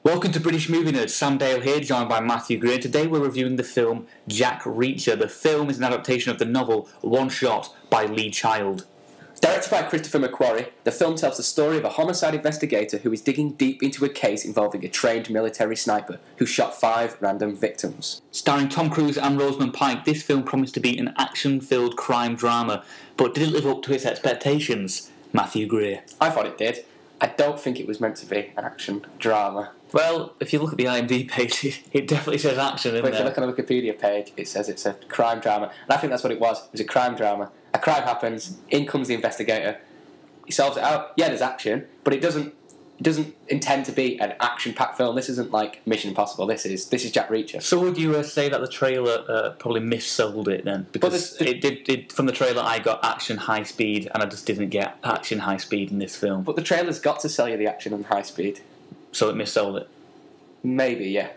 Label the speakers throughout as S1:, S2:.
S1: Welcome to British Movie Nerds. Sam Dale here, joined by Matthew Gray. Today we're reviewing the film Jack Reacher. The film is an adaptation of the novel One Shot by Lee Child.
S2: Directed by Christopher McQuarrie, the film tells the story of a homicide investigator who is digging deep into a case involving a trained military sniper who shot 5 random victims.
S1: Starring Tom Cruise and Rosamund Pike, this film promised to be an action-filled crime drama, but did it live up to its expectations? Matthew Gray.
S2: I thought it did. I don't think it was meant to be an action drama.
S1: Well, if you look at the IMDb page, it definitely says action in
S2: But if
S1: there.
S2: you look on the Wikipedia page, it says it's a crime drama. And I think that's what it was. It was a crime drama. A crime happens, in comes the investigator, he solves it out. Yeah, there's action, but it doesn't intend to be an action-packed film. This isn't like Mission Impossible. This is Jack Reacher.
S1: So would you say that the trailer probably missold it then? Because from the trailer I got action high speed, and I just didn't get action high speed in this film.
S2: But the trailer's got to sell you the action and high speed.
S1: So it missold it?
S2: Maybe, yeah.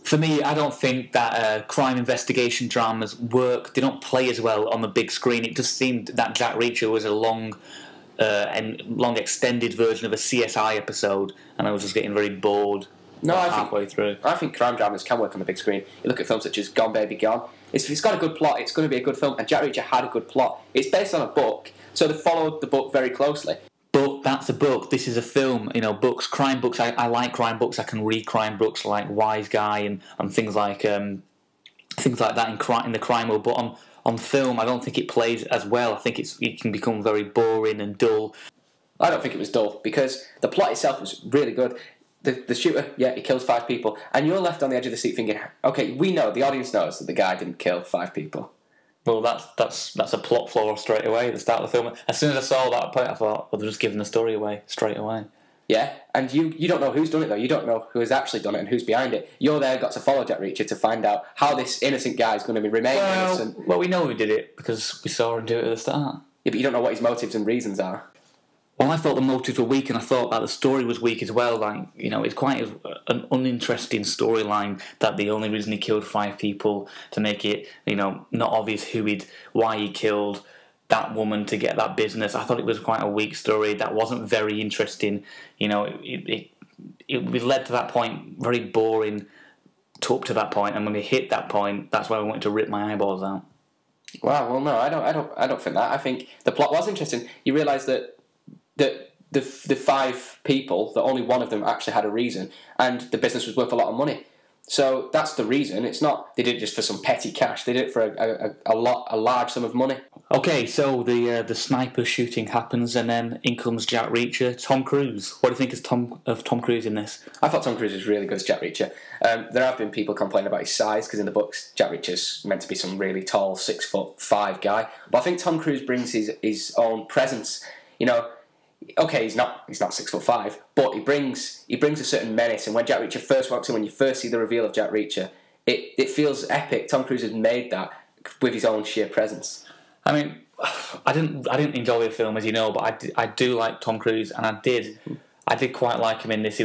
S1: For me, I don't think that crime investigation dramas work. They don't play as well on the big screen. It just seemed that Jack Reacher was a long extended version of a CSI episode, and I was just getting very bored halfway through.
S2: I think crime dramas can work on the big screen. You look at films such as Gone Baby Gone. If it's got a good plot, it's going to be a good film, and Jack Reacher had a good plot. It's based on a book, so they followed the book very closely.
S1: But that's a book. This is a film. You know, books, crime books. I like crime books. I can read crime books like Wise Guy and things like that in the crime world. But on film, I don't think it plays as well. I think it can become very boring and dull.
S2: I don't think it was dull because the plot itself was really good. The shooter, yeah, he kills 5 people, and you're left on the edge of the seat thinking, okay, we know, the audience knows that the guy didn't kill 5 people.
S1: Well, that's a plot flaw straight away at the start of the film. As soon as I saw that point, I thought, well, they're just giving the story away straight away.
S2: Yeah, and you don't know who's done it, though. You don't know who has actually done it and who's behind it. You're there, got to follow Jack Reacher to find out how this innocent guy is going to remain innocent.
S1: Well, we know who did it because we saw him do it at the start.
S2: Yeah, but you don't know what his motives and reasons are.
S1: Well, I thought the motives were weak, and I thought that the story was weak as well. Like, you know, it's quite an uninteresting storyline that the only reason he killed 5 people to make it, you know, not obvious why he killed that woman to get that business. I thought it was quite a weak story that wasn't very interesting. You know, it led to that point very boring up to that point, and when we hit that point, that's why I wanted to rip my eyeballs out.
S2: Wow. Well, no, I don't think that. I think the plot was interesting. You realise that the 5 people, that only one of them actually had a reason, and the business was worth a lot of money. So that's the reason. It's not they did it just for some petty cash. They did it for a large sum of money.
S1: Okay, so the sniper shooting happens, and then in comes Jack Reacher, Tom Cruise. What do you think of Tom Cruise in this?
S2: I thought Tom Cruise was really good as Jack Reacher. There have been people complaining about his size because in the books Jack Reacher's meant to be some really tall 6'5" guy, but I think Tom Cruise brings his own presence. You know. Okay, he's not 6'5", but he brings a certain menace. And when Jack Reacher first walks in, when you first see the reveal of Jack Reacher, it feels epic. Tom Cruise has made that with his own sheer presence.
S1: I mean, I didn't enjoy the film, as you know, but I do like Tom Cruise, and I did quite like him in this.